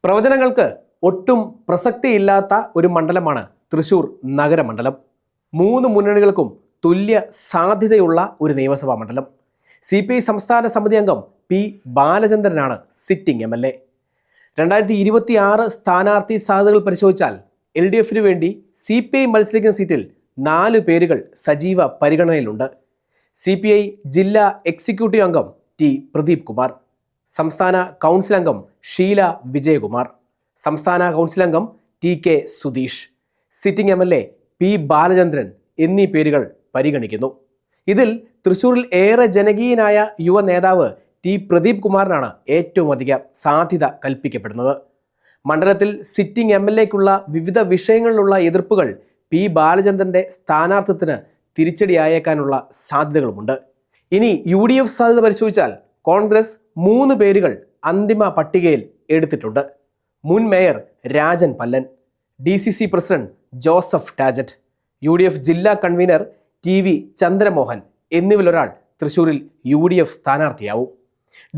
പ്രവചനങ്ങൾക്ക് ഒട്ടും പ്രസക്തിയില്ലാത്ത ഒരു മണ്ഡലമാണ് തൃശൂർ നഗരമണ്ഡലം. 3 മുന്നണികൾക്കും തുല്യ സാധ്യതയുള്ള ഒരു നിയമസഭാ മണ്ഡലം. CPI സംസ്ഥാന സമിതി അംഗം പി ബാലചന്ദ്രനാണ് സിറ്റിംഗ് MLA. 2026 സ്ഥാനാർത്ഥി സാധ്യതകൾ പരിശോധിച്ചാൽ LDFന് വേണ്ടി CPI മത്സരിക്കുന്ന സീറ്റിൽ 4 പേരുകൾ സജീവ പരിഗണനയിലുണ്ട്. CPI ജില്ലാ എക്സിക്യൂട്ടീവ് അംഗം T പ്രദീപ് കുമാർ, സംസ്ഥാന കൗൺസിൽ അംഗം ഷീല വിജയകുമാർ, സംസ്ഥാന കൗൺസിൽ അംഗം TK Sudheesh, sitting MLA P Balachandran എന്നീ പേരുകൾ പരിഗണിക്കുന്നു. ഇതിൽ തൃശ്ശൂരിൽ ഏറെ ജനകീയനായ യുവ നേതാവ് T പ്രദീപ് കുമാറിനാണ് ഏറ്റവും അധികം സാധ്യത കൽപ്പിക്കപ്പെടുന്നത്. മണ്ഡലത്തിൽ സിറ്റിംഗ് MLAക്കുള്ള വിവിധ വിഷയങ്ങളിലുള്ള എതിർപ്പുകൾ പി ബാലചന്ദ്രന്റെ സ്ഥാനാർത്ഥിത്വത്തിന് തിരിച്ചടിയായേക്കാനുള്ള സാധ്യതകളുമുണ്ട്. ഇനി UDF സാധ്യത പരിശോധിച്ചാൽ കോൺഗ്രസ് 3 പേരുകൾ അന്തിമ പട്ടികയിൽ എടുത്തിട്ടുണ്ട്. മുൻ mayor Rajan Pallan, DCC president Joseph Tajet, UDF ജില്ലാ കൺവീനർ TV ചന്ദ്രമോഹൻ എന്നിവരൊരാൾ തൃശ്ശൂരിൽ UDF സ്ഥാനാർത്ഥിയാവും.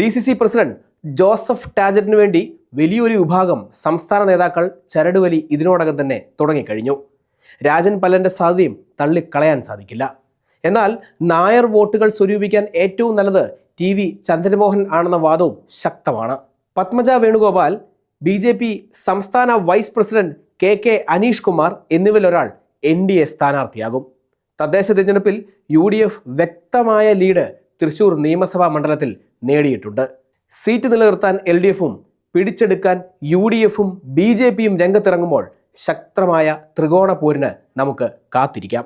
DCC പ്രസിഡന്റ് ജോസഫ് ടാജറ്റിന് വേണ്ടി വലിയൊരു വിഭാഗം സംസ്ഥാന നേതാക്കൾ ചരടുവലി ഇതിനോടകം തന്നെ തുടങ്ങിക്കഴിഞ്ഞു. രാജൻ പല്ലന്റെ സാധ്യതയും തള്ളിക്കളയാൻ സാധിക്കില്ല. എന്നാൽ നായർ വോട്ടുകൾ സ്വരൂപിക്കാൻ ഏറ്റവും നല്ലത് TV ചന്ദ്രമോഹൻ ആണെന്ന വാദവും ശക്തമാണ്. പത്മജ വേണുഗോപാൽ, BJP സംസ്ഥാന vice president KK Aneesh Kumar എന്നിവരൊരാൾ NDA സ്ഥാനാർത്ഥിയാകും. തദ്ദേശ തിരഞ്ഞെടുപ്പിൽ UDF വ്യക്തമായ ലീഡ് തൃശൂർ നിയമസഭാ മണ്ഡലത്തിൽ നേടിയിട്ടുണ്ട്. സീറ്റ് നിലനിർത്താൻ LDFും പിടിച്ചെടുക്കാൻ UDFും BJPയും രംഗത്തിറങ്ങുമ്പോൾ ശക്തമായ ത്രികോണ പോരിന് നമുക്ക് കാത്തിരിക്കാം.